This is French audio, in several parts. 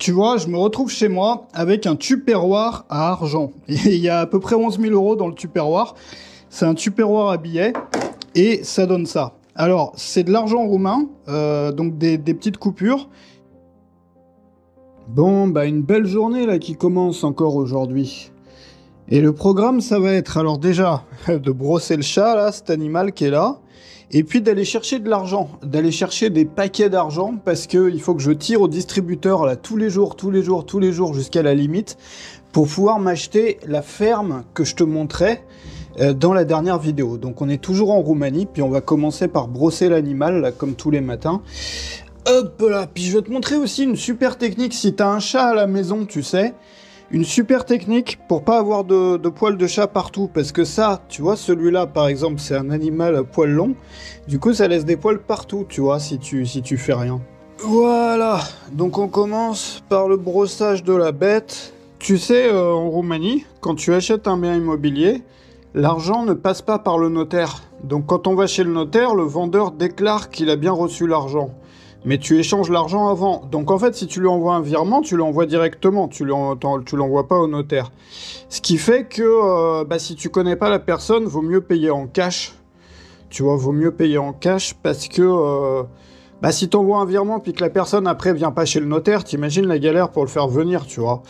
tu vois, je me retrouve chez moi avec un tupperware à argent. Il y a à peu près 11 000 € dans le tupperware. C'est un tupperware à billets et ça donne ça. Alors, c'est de l'argent roumain, donc des petites coupures. Bon, bah une belle journée là qui commence encore aujourd'hui. Et le programme, ça va être alors déjà de brosser le chat, là, cet animal qui est là. Et puis d'aller chercher de l'argent, d'aller chercher des paquets d'argent parce qu'il faut que je tire au distributeur là, tous les jours, jusqu'à la limite pour pouvoir m'acheter la ferme que je te montrais dans la dernière vidéo. Donc on est toujours en Roumanie, puis on va commencer par brosser l'animal là, comme tous les matins. Hop là, puis je vais te montrer aussi une super technique si t'as un chat à la maison, tu sais. Une super technique pour pas avoir de poils de chat partout, parce que ça, tu vois, celui-là par exemple, c'est un animal à poils longs, du coup ça laisse des poils partout, tu vois, si tu fais rien. Voilà, donc on commence par le brossage de la bête. Tu sais, en Roumanie, quand tu achètes un bien immobilier, l'argent ne passe pas par le notaire. Donc quand on va chez le notaire, le vendeur déclare qu'il a bien reçu l'argent. Mais tu échanges l'argent avant. Donc en fait, si tu lui envoies un virement, tu l'envoies directement. Tu l'envoies pas au notaire. Ce qui fait que si tu connais pas la personne, vaut mieux payer en cash. Tu vois, vaut mieux payer en cash parce que si tu envoies un virement puis que la personne après vient pas chez le notaire, t'imagines la galère pour le faire venir, tu vois.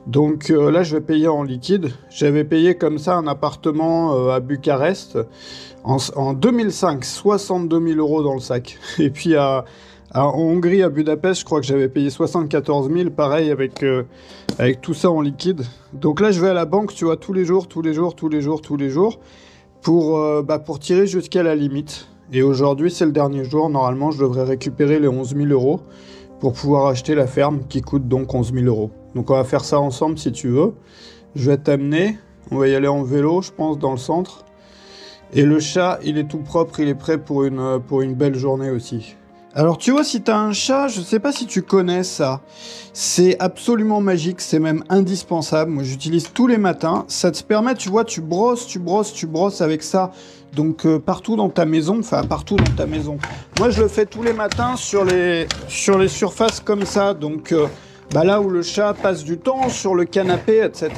Donc là, je vais payer en liquide. J'avais payé comme ça un appartement à Bucarest en 2005, 62 000 € dans le sac. Et puis en Hongrie, à Budapest, je crois que j'avais payé 74 000, pareil, avec tout ça en liquide. Donc là, je vais à la banque, tu vois, tous les jours, pour tirer jusqu'à la limite. Et aujourd'hui, c'est le dernier jour. Normalement, je devrais récupérer les 11 000 € pour pouvoir acheter la ferme qui coûte donc 11 000 €. Donc on va faire ça ensemble si tu veux. Je vais t'amener. On va y aller en vélo, je pense, dans le centre. Et le chat, il est tout propre, il est prêt pour une belle journée aussi. Alors tu vois, si t'as un chat, je sais pas si tu connais ça, c'est absolument magique, c'est même indispensable, moi j'utilise tous les matins, ça te permet, tu vois, tu brosses avec ça, donc partout dans ta maison, Moi je le fais tous les matins sur les surfaces comme ça, donc là où le chat passe du temps, sur le canapé, etc.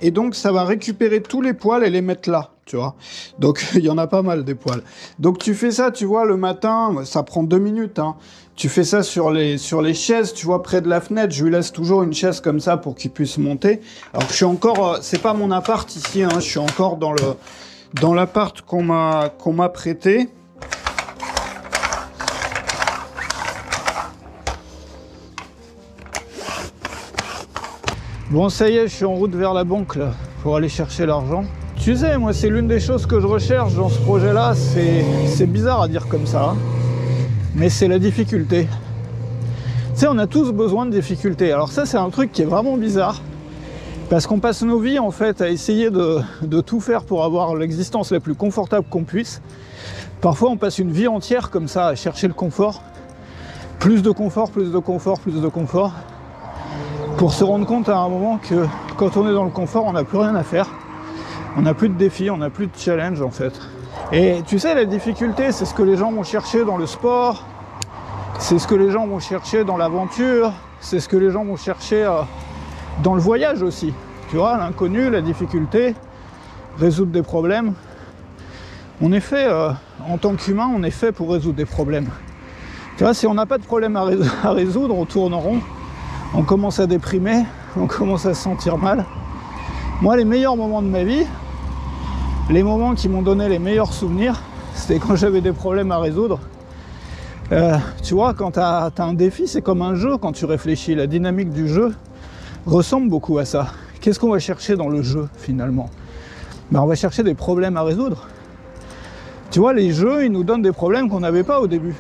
Et donc ça va récupérer tous les poils et les mettre là. Tu vois, donc il y en a pas mal des poils. Donc tu fais ça, tu vois, le matin, ça prend 2 minutes. Hein. Tu fais ça sur les chaises, tu vois, près de la fenêtre. Je lui laisse toujours une chaise comme ça pour qu'il puisse monter. Alors je suis encore, c'est pas mon appart ici, hein, je suis encore dans l'appart qu'on m'a prêté. Bon, ça y est, je suis en route vers la banque là pour aller chercher l'argent. Tu sais, moi, c'est l'une des choses que je recherche dans ce projet-là. C'est bizarre à dire comme ça, hein, mais c'est la difficulté. Tu sais, on a tous besoin de difficultés. Alors ça, c'est un truc qui est vraiment bizarre, parce qu'on passe nos vies, en fait, à essayer de tout faire pour avoir l'existence la plus confortable qu'on puisse. Parfois, on passe une vie entière comme ça à chercher le confort. Plus de confort, pour se rendre compte à un moment que quand on est dans le confort, on n'a plus rien à faire. On n'a plus de défis, on n'a plus de challenge en fait. Et tu sais, la difficulté, c'est ce que les gens vont chercher dans le sport, c'est ce que les gens vont chercher dans l'aventure, c'est ce que les gens vont chercher dans le voyage aussi. Tu vois, l'inconnu, la difficulté, résoudre des problèmes. On est fait, en tant qu'humain, on est fait pour résoudre des problèmes. Tu vois, si on n'a pas de problème à résoudre, on tourne en rond, on commence à déprimer, on commence à se sentir mal. Moi, les meilleurs moments de ma vie, les moments qui m'ont donné les meilleurs souvenirs, c'était quand j'avais des problèmes à résoudre. Tu vois, quand t'as un défi, c'est comme un jeu quand tu réfléchis. La dynamique du jeu ressemble beaucoup à ça. Qu'est-ce qu'on va chercher dans le jeu, finalement ? On va chercher des problèmes à résoudre. Tu vois, les jeux, ils nous donnent des problèmes qu'on n'avait pas au début,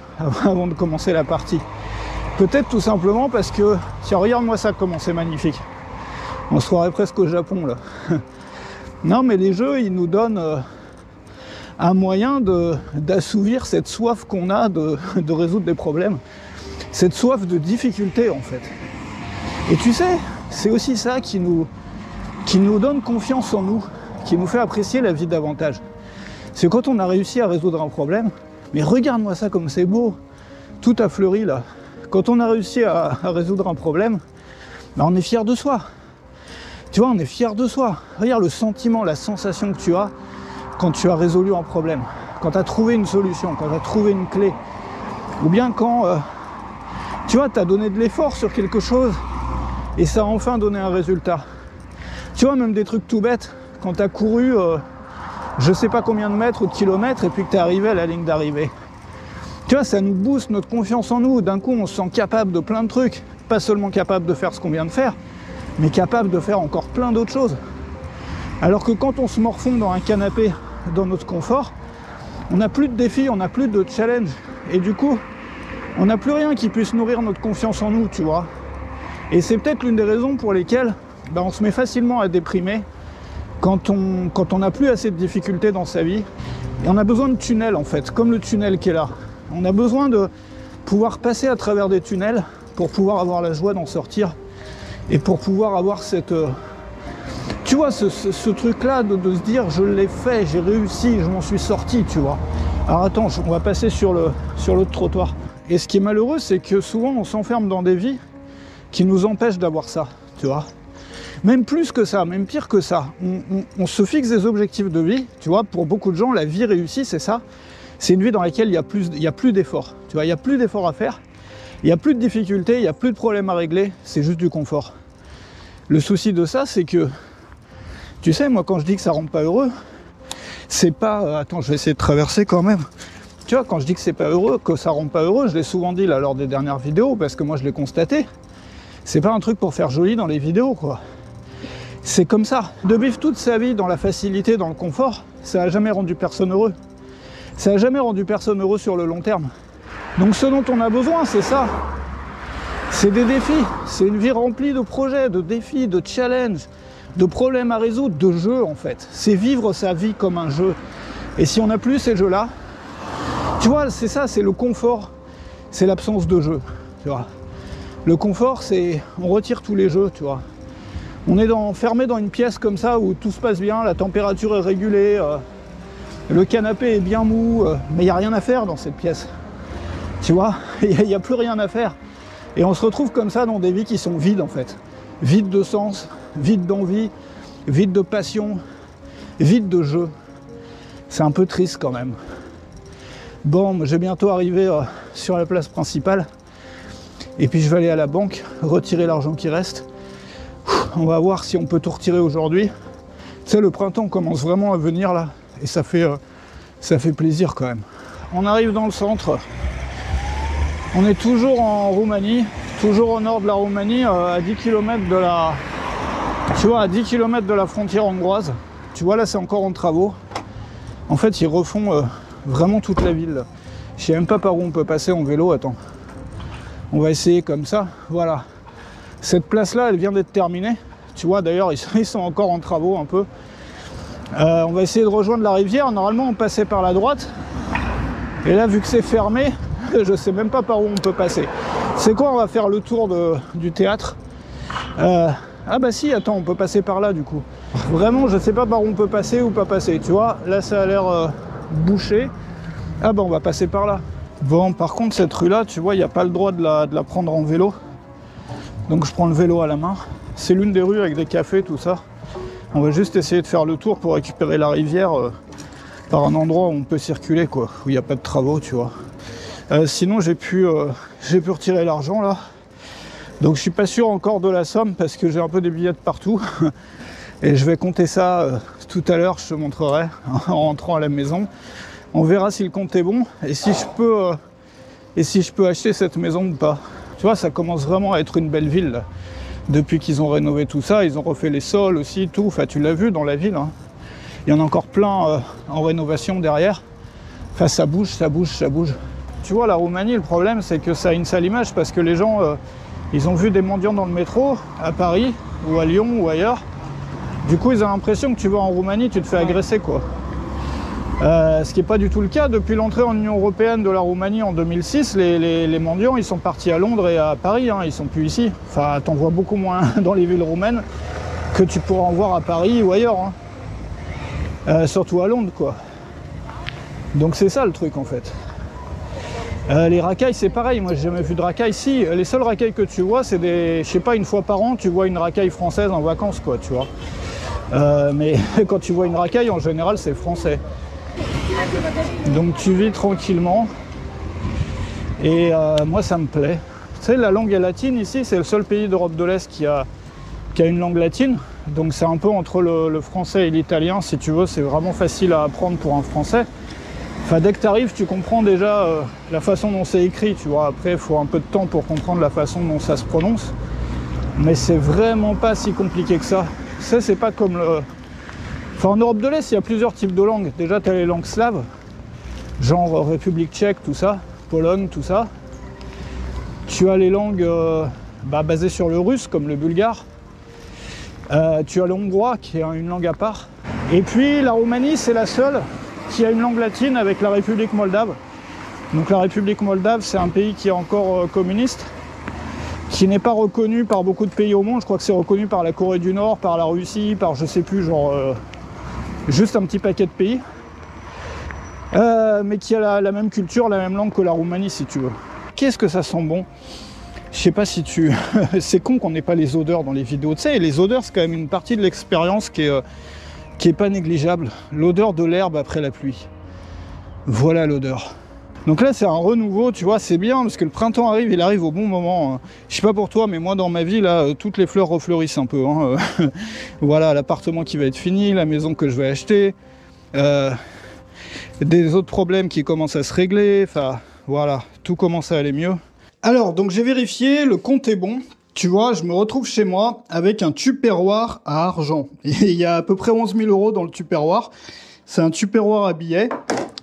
avant de commencer la partie. Peut-être tout simplement parce que, tiens, regarde-moi ça, comment c'est magnifique. On se croirait presque au Japon, là. Non, mais les jeux, ils nous donnent un moyen d'assouvir cette soif qu'on a de résoudre des problèmes. Cette soif de difficulté, en fait. Et tu sais, c'est aussi ça qui nous donne confiance en nous, qui nous fait apprécier la vie davantage. C'est quand on a réussi à résoudre un problème, mais regarde-moi ça comme c'est beau, tout a fleuri là. Quand on a réussi à résoudre un problème, bah, on est fier de soi. Tu vois, on est fier de soi. Regarde le sentiment, la sensation que tu as quand tu as résolu un problème, quand tu as trouvé une solution, quand tu as trouvé une clé, ou bien quand tu vois, tu as donné de l'effort sur quelque chose et ça a enfin donné un résultat. Tu vois, même des trucs tout bêtes, quand tu as couru je sais pas combien de mètres ou de kilomètres et puis que tu es arrivé à la ligne d'arrivée. Tu vois, ça nous booste notre confiance en nous. D'un coup, on se sent capable de plein de trucs. Pas seulement capable de faire ce qu'on vient de faire, mais capable de faire encore plein d'autres choses. Alors que quand on se morfond dans un canapé, dans notre confort, on n'a plus de défis, on n'a plus de challenge. Et du coup, on n'a plus rien qui puisse nourrir notre confiance en nous, tu vois. Et c'est peut-être l'une des raisons pour lesquelles on se met facilement à déprimer quand on n'a plus assez de difficultés dans sa vie. Et on a besoin de tunnels, en fait, comme le tunnel qui est là. On a besoin de pouvoir passer à travers des tunnels pour pouvoir avoir la joie d'en sortir et pour pouvoir avoir cette... tu vois, ce truc-là de se dire je l'ai fait, j'ai réussi, je m'en suis sorti, tu vois. Alors attends, on va passer sur l'autre trottoir. Et ce qui est malheureux, c'est que souvent on s'enferme dans des vies qui nous empêchent d'avoir ça, tu vois. Même plus que ça, même pire que ça. On se fixe des objectifs de vie, tu vois. Pour beaucoup de gens, la vie réussie, c'est ça. C'est une vie dans laquelle il y a plus d'efforts. Tu vois, il n'y a plus d'efforts à faire, il n'y a plus de difficultés, il n'y a plus de problèmes à régler, c'est juste du confort. Le souci de ça, c'est que, tu sais, moi, quand je dis que ça rend pas heureux, c'est pas... attends, je vais essayer de traverser quand même. Tu vois, quand je dis que c'est pas heureux, que ça rend pas heureux, je l'ai souvent dit là lors des dernières vidéos, parce que moi, je l'ai constaté. C'est pas un truc pour faire joli dans les vidéos, quoi. C'est comme ça. De vivre toute sa vie dans la facilité, dans le confort, ça n'a jamais rendu personne heureux. Ça n'a jamais rendu personne heureux sur le long terme. Donc ce dont on a besoin, c'est ça. C'est des défis. C'est une vie remplie de projets, de défis, de challenges, de problèmes à résoudre, de jeux en fait. C'est vivre sa vie comme un jeu. Et si on n'a plus ces jeux-là, tu vois, c'est ça, c'est le confort, c'est l'absence de jeu. Tu vois. Le confort, c'est... on retire tous les jeux, tu vois. On est fermé dans une pièce comme ça où tout se passe bien, la température est régulée, le canapé est bien mou, mais il n'y a rien à faire dans cette pièce. Tu vois, il n'y a plus rien à faire. Et on se retrouve comme ça dans des vies qui sont vides en fait. Vides de sens, vides d'envie, vides de passion, vides de jeu. C'est un peu triste quand même. Bon, j'ai bientôt arrivé sur la place principale. Et puis je vais aller à la banque, retirer l'argent qui reste. On va voir si on peut tout retirer aujourd'hui. Tu sais, le printemps commence vraiment à venir là. Et ça fait plaisir quand même. On arrive dans le centre. On est toujours en Roumanie, toujours au nord de la Roumanie, à 10 km de la... Tu vois, à 10 km de la frontière hongroise. Tu vois, là, c'est encore en travaux. En fait, ils refont vraiment toute la ville. Je sais même pas par où on peut passer en vélo. Attends. On va essayer comme ça. Voilà. Cette place-là, elle vient d'être terminée. Tu vois, d'ailleurs, ils sont encore en travaux un peu. On va essayer de rejoindre la rivière. Normalement, on passait par la droite. Et là, vu que c'est fermé, je sais même pas par où on peut passer. C'est quoi? On va faire le tour du théâtre. Ah bah si, attends, on peut passer par là du coup. Vraiment, je sais pas par où on peut passer ou pas passer. Tu vois, là, ça a l'air bouché. Ah bah on va passer par là. Bon, par contre, cette rue-là, tu vois, il n'y a pas le droit de la prendre en vélo. Donc je prends le vélo à la main. C'est l'une des rues avec des cafés, tout ça. On va juste essayer de faire le tour pour récupérer la rivière par un endroit où on peut circuler, quoi. Où il n'y a pas de travaux, tu vois. Sinon, j'ai pu retirer l'argent, là. Donc je suis pas sûr encore de la somme parce que j'ai un peu des billets de partout. Et je vais compter ça tout à l'heure, je te montrerai en rentrant à la maison. On verra si le compte est bon et si je peux acheter cette maison ou pas. Tu vois, ça commence vraiment à être une belle ville là. Depuis qu'ils ont rénové tout ça, ils ont refait les sols aussi, tout. Enfin, tu l'as vu dans la ville. Hein. Il y en a encore plein en rénovation derrière. Enfin, ça bouge, ça bouge, ça bouge. Tu vois, la Roumanie, le problème, c'est que ça a une sale image parce que les gens, ils ont vu des mendiants dans le métro, à Paris, ou à Lyon, ou ailleurs. Du coup, ils ont l'impression que tu vas en Roumanie, tu te fais agresser, quoi. Ce qui n'est pas du tout le cas. Depuis l'entrée en Union Européenne de la Roumanie en 2006, les mendiants, ils sont partis à Londres et à Paris, hein, ils sont plus ici. Enfin, t'en vois beaucoup moins dans les villes roumaines que tu pourras en voir à Paris ou ailleurs. Hein. Surtout à Londres, quoi. Donc c'est ça le truc, en fait. Les racailles, c'est pareil, moi j'ai jamais vu de racailles. Si, les seules racailles que tu vois, c'est des, je sais pas, une fois par an, tu vois une racaille française en vacances, quoi, tu vois. Mais quand tu vois une racaille, en général, c'est français. Donc tu vis tranquillement. Et moi, ça me plaît. Tu sais, la langue est latine ici, c'est le seul pays d'Europe de l'Est qui a une langue latine. Donc c'est un peu entre le français et l'italien, si tu veux, c'est vraiment facile à apprendre pour un français. Enfin, dès que tu arrives, tu comprends déjà la façon dont c'est écrit, tu vois. Après, il faut un peu de temps pour comprendre la façon dont ça se prononce. Mais c'est vraiment pas si compliqué que ça. Ça, c'est pas comme le... Enfin, en Europe de l'Est, il y a plusieurs types de langues. Déjà, tu as les langues slaves, genre République tchèque, tout ça, Pologne, tout ça. Tu as les langues basées sur le russe, comme le bulgare. Tu as le hongrois, qui est une langue à part. Et puis, la Roumanie, c'est la seule qui a une langue latine avec la République moldave. Donc la République moldave, c'est un pays qui est encore communiste, qui n'est pas reconnu par beaucoup de pays au monde. Je crois que c'est reconnu par la Corée du Nord, par la Russie, par je sais plus, genre juste un petit paquet de pays. Mais qui a la même culture, la même langue que la Roumanie, si tu veux. Qu'est-ce que ça sent bon? Je sais pas si tu... C'est con qu'on n'ait pas les odeurs dans les vidéos. Tu sais, les odeurs, c'est quand même une partie de l'expérience qui est pas négligeable. L'odeur de l'herbe après la pluie. Voilà l'odeur. Donc là, c'est un renouveau, tu vois, c'est bien, parce que le printemps arrive, il arrive au bon moment. Je sais pas pour toi, mais moi, dans ma vie, là, toutes les fleurs refleurissent un peu. Hein. Voilà, l'appartement qui va être fini, la maison que je vais acheter, des autres problèmes qui commencent à se régler, enfin, voilà, tout commence à aller mieux. Alors, donc j'ai vérifié, le compte est bon. Tu vois, je me retrouve chez moi avec un tupperware à argent. Il y a à peu près 11 000 € dans le tupperware. C'est un tupperware à billets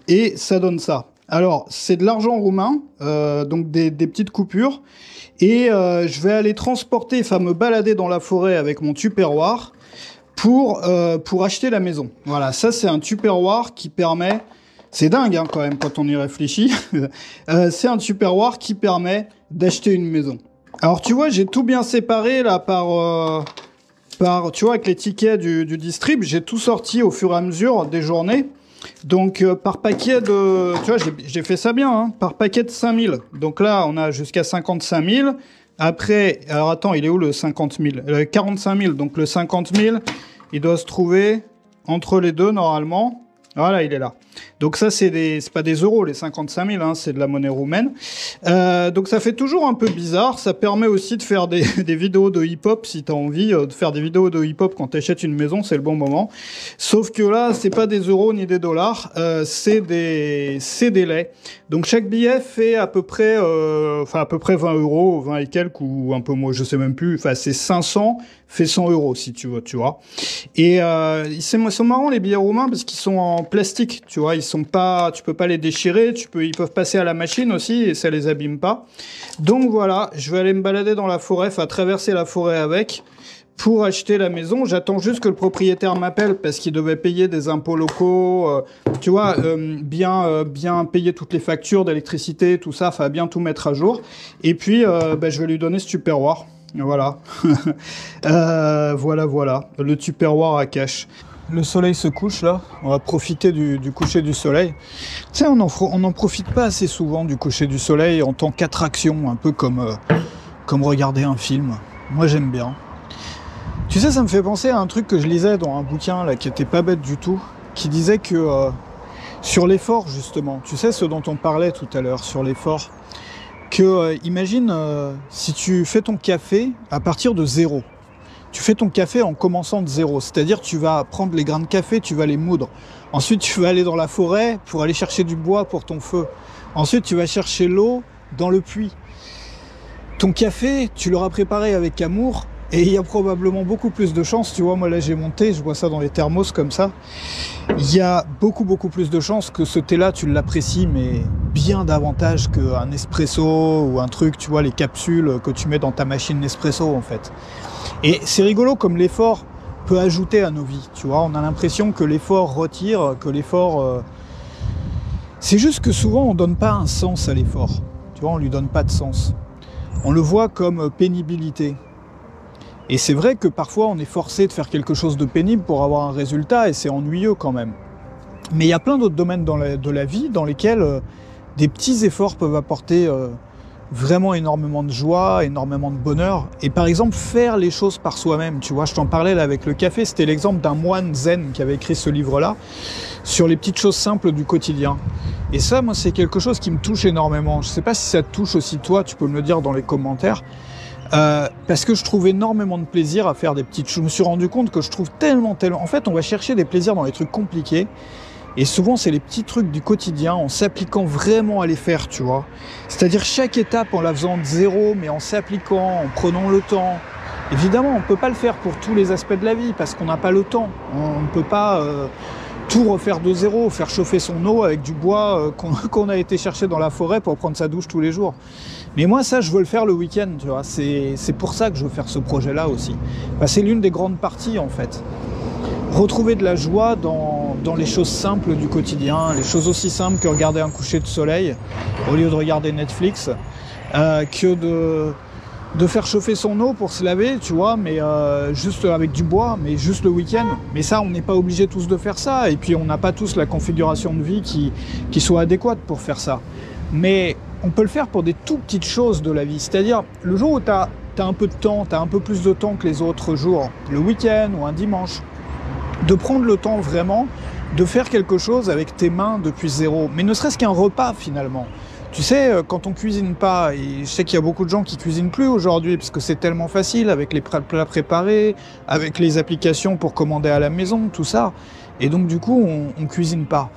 et ça donne ça. Alors, c'est de l'argent roumain, donc des petites coupures. Et je vais aller transporter, enfin me balader dans la forêt avec mon tupperware pour acheter la maison. Voilà, ça c'est un tupperware qui permet... C'est dingue hein, quand même quand on y réfléchit. C'est un tupperware qui permet d'acheter une maison. Alors tu vois, j'ai tout bien séparé là par tu vois, avec les tickets du distrib, j'ai tout sorti au fur et à mesure des journées. Donc par paquet de... Tu vois, j'ai fait ça bien, hein, par paquet de 5 000. Donc là, on a jusqu'à 55 000. Après, alors attends, il est où le 50 000 45 000, donc le 50 000, il doit se trouver entre les deux normalement. Voilà, il est là. Donc ça, c'est pas des euros, les 55 000, hein, c'est de la monnaie roumaine. Donc ça fait toujours un peu bizarre. Ça permet aussi de faire des vidéos de hip-hop, si tu as envie de faire des vidéos de hip-hop quand tu achètes une maison, c'est le bon moment. Sauf que là, c'est pas des euros ni des dollars, c'est des laits. Donc chaque billet fait à peu près 20 €, 20 et quelques, ou un peu moins, je sais même plus. Enfin, c'est 500 fait 100 € si tu veux, tu vois. Et ils sont marrants les billets roumains parce qu'ils sont en plastique, tu vois. Ils sont pas, tu peux pas les déchirer, ils peuvent passer à la machine aussi et ça les abîme pas. Donc voilà, je vais aller me balader dans la forêt, enfin traverser la forêt avec pour acheter la maison. J'attends juste que le propriétaire m'appelle parce qu'il devait payer des impôts locaux, tu vois, bien payer toutes les factures d'électricité, tout ça, enfin bien tout mettre à jour. Et puis je vais lui donner ce tupperware. Voilà. Voilà, le tupperware à cash. Le soleil se couche là, on va profiter du coucher du soleil. Tu sais, on n'en profite pas assez souvent du coucher du soleil en tant qu'attraction, un peu comme regarder un film. Moi j'aime bien. Tu sais, ça me fait penser à un truc que je lisais dans un bouquin là, qui était pas bête du tout, qui disait que sur l'effort justement, tu sais ce dont on parlait tout à l'heure, sur l'effort, imagine si tu fais ton café à partir de zéro. Tu fais ton café en commençant de zéro, c'est-à-dire tu vas prendre les grains de café, tu vas les moudre. Ensuite, tu vas aller dans la forêt pour aller chercher du bois pour ton feu. Ensuite, tu vas chercher l'eau dans le puits. Ton café, tu l'auras préparé avec amour et il y a probablement beaucoup plus de chances. Tu vois, moi là j'ai mon thé, je bois ça dans les thermos comme ça. Il y a beaucoup plus de chances que ce thé-là, tu l'apprécies, mais bien davantage qu'un espresso ou un truc, tu vois, les capsules que tu mets dans ta machine Nespresso en fait. Et c'est rigolo comme l'effort peut ajouter à nos vies, tu vois. On a l'impression que l'effort retire, que l'effort... C'est juste que souvent on donne pas un sens à l'effort. Tu vois, on lui donne pas de sens. On le voit comme pénibilité. Et c'est vrai que parfois on est forcé de faire quelque chose de pénible pour avoir un résultat et c'est ennuyeux quand même. Mais il y a plein d'autres domaines de la vie dans lesquels des petits efforts peuvent apporter vraiment énormément de joie, énormément de bonheur. Et par exemple, faire les choses par soi-même, tu vois, je t'en parlais là avec le café, c'était l'exemple d'un moine zen qui avait écrit ce livre-là, sur les petites choses simples du quotidien. Et ça, moi, c'est quelque chose qui me touche énormément. Je sais pas si ça te touche aussi toi, tu peux me le dire dans les commentaires. Parce que je trouve énormément de plaisir à faire des petites choses. Je me suis rendu compte que je trouve tellement... En fait, on va chercher des plaisirs dans les trucs compliqués. Et souvent, c'est les petits trucs du quotidien en s'appliquant vraiment à les faire, tu vois. C'est-à-dire chaque étape en la faisant de zéro, mais en s'appliquant, en prenant le temps. Évidemment, on ne peut pas le faire pour tous les aspects de la vie parce qu'on n'a pas le temps. On ne peut pas tout refaire de zéro, faire chauffer son eau avec du bois qu'on a été chercher dans la forêt pour prendre sa douche tous les jours. Mais moi, ça, je veux le faire le week-end, tu vois. C'est pour ça que je veux faire ce projet-là aussi. Bah, c'est l'une des grandes parties, en fait. Retrouver de la joie dans les choses simples du quotidien, les choses aussi simples que regarder un coucher de soleil au lieu de regarder Netflix, que de faire chauffer son eau pour se laver, tu vois, mais juste avec du bois, mais juste le week-end. Mais ça, on n'est pas obligé tous de faire ça, et puis on n'a pas tous la configuration de vie qui soit adéquate pour faire ça. Mais on peut le faire pour des tout petites choses de la vie, c'est-à-dire le jour où tu as un peu de temps, tu as un peu plus de temps que les autres jours, le week-end ou un dimanche, de prendre le temps vraiment de faire quelque chose avec tes mains depuis zéro, mais ne serait-ce qu'un repas finalement. Tu sais, quand on cuisine pas, et je sais qu'il y a beaucoup de gens qui cuisinent plus aujourd'hui parce que c'est tellement facile avec les plats préparés, avec les applications pour commander à la maison, tout ça, et donc du coup on cuisine pas.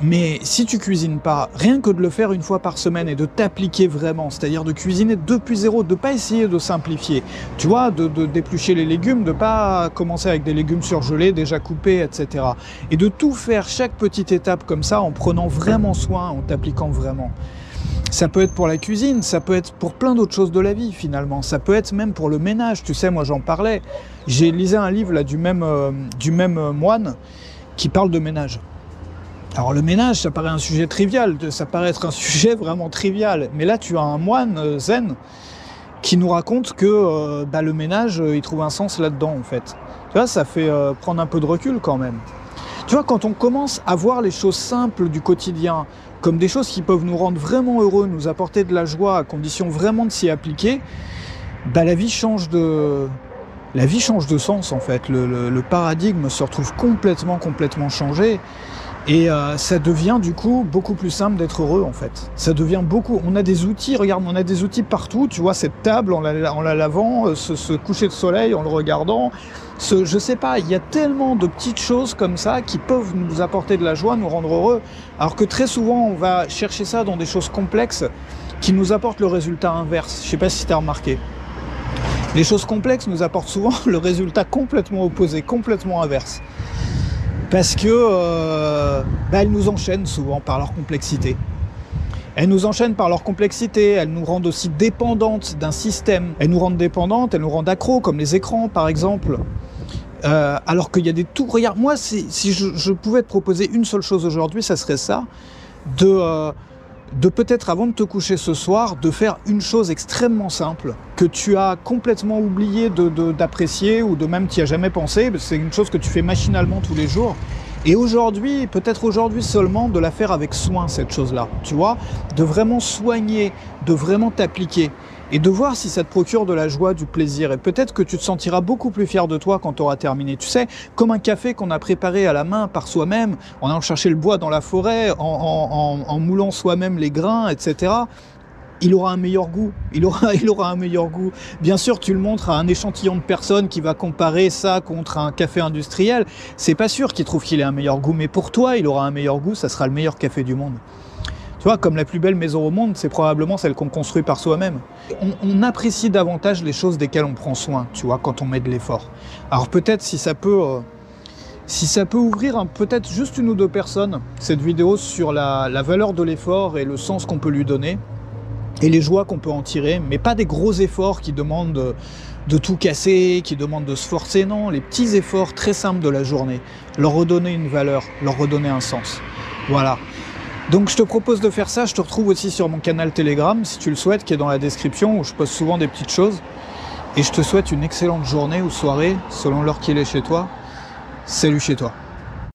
Mais si tu cuisines pas, rien que de le faire une fois par semaine et de t'appliquer vraiment, c'est-à-dire de cuisiner depuis zéro, de pas essayer de simplifier, tu vois, de d'éplucher les légumes, de pas commencer avec des légumes surgelés, déjà coupés, etc. Et de tout faire, chaque petite étape comme ça, en prenant vraiment soin, en t'appliquant vraiment. Ça peut être pour la cuisine, ça peut être pour plein d'autres choses de la vie finalement, ça peut être même pour le ménage, tu sais, moi j'en parlais. J'ai lisé un livre là du même moine qui parle de ménage. Alors le ménage, ça paraît un sujet trivial, ça paraît être un sujet vraiment trivial. Mais là, tu as un moine zen qui nous raconte que le ménage, il trouve un sens là-dedans, en fait. Tu vois, ça fait prendre un peu de recul quand même. Tu vois, quand on commence à voir les choses simples du quotidien comme des choses qui peuvent nous rendre vraiment heureux, nous apporter de la joie, à condition vraiment de s'y appliquer, la vie change de sens, en fait. Le paradigme se retrouve complètement changé. Et ça devient du coup beaucoup plus simple d'être heureux en fait. Ça devient beaucoup. On a des outils, regarde, on a des outils partout. Tu vois cette table en la lavant, ce coucher de soleil en le regardant. Je sais pas, il y a tellement de petites choses comme ça qui peuvent nous apporter de la joie, nous rendre heureux. Alors que très souvent on va chercher ça dans des choses complexes qui nous apportent le résultat inverse. Je sais pas si tu as remarqué. Les choses complexes nous apportent souvent le résultat complètement opposé, complètement inverse. Parce que elles nous enchaînent souvent par leur complexité. Elles nous enchaînent par leur complexité, elles nous rendent aussi dépendantes d'un système. Elles nous rendent dépendantes, elles nous rendent accros, comme les écrans par exemple. Alors qu'il y a des tout... Regarde, moi, si je pouvais te proposer une seule chose aujourd'hui, ça serait ça, de peut-être avant de te coucher ce soir, de faire une chose extrêmement simple que tu as complètement oublié d'apprécier ou de même t'y as jamais pensé. C'est une chose que tu fais machinalement tous les jours. Et aujourd'hui, peut-être aujourd'hui seulement, de la faire avec soin, cette chose-là. Tu vois, de vraiment soigner, de vraiment t'appliquer. Et de voir si ça te procure de la joie, du plaisir. Et peut-être que tu te sentiras beaucoup plus fier de toi quand tu auras terminé. Tu sais, comme un café qu'on a préparé à la main par soi-même, en allant chercher le bois dans la forêt, en moulant soi-même les grains, etc. Il aura un meilleur goût. Il aura un meilleur goût. Bien sûr, tu le montres à un échantillon de personnes qui va comparer ça contre un café industriel. C'est pas sûr qu'il trouve qu'il ait un meilleur goût. Mais pour toi, il aura un meilleur goût. Ça sera le meilleur café du monde. Tu vois, comme la plus belle maison au monde, c'est probablement celle qu'on construit par soi-même. On apprécie davantage les choses desquelles on prend soin, tu vois, quand on met de l'effort. Alors peut-être si ça peut ouvrir peut-être juste une ou deux personnes, cette vidéo sur la valeur de l'effort et le sens qu'on peut lui donner, et les joies qu'on peut en tirer, mais pas des gros efforts qui demandent de tout casser, qui demandent de se forcer, non, les petits efforts très simples de la journée, leur redonner une valeur, leur redonner un sens. Voilà. Donc je te propose de faire ça, je te retrouve aussi sur mon canal Telegram, si tu le souhaites, qui est dans la description, où je poste souvent des petites choses. Et je te souhaite une excellente journée ou soirée, selon l'heure qu'il est chez toi. Salut chez toi.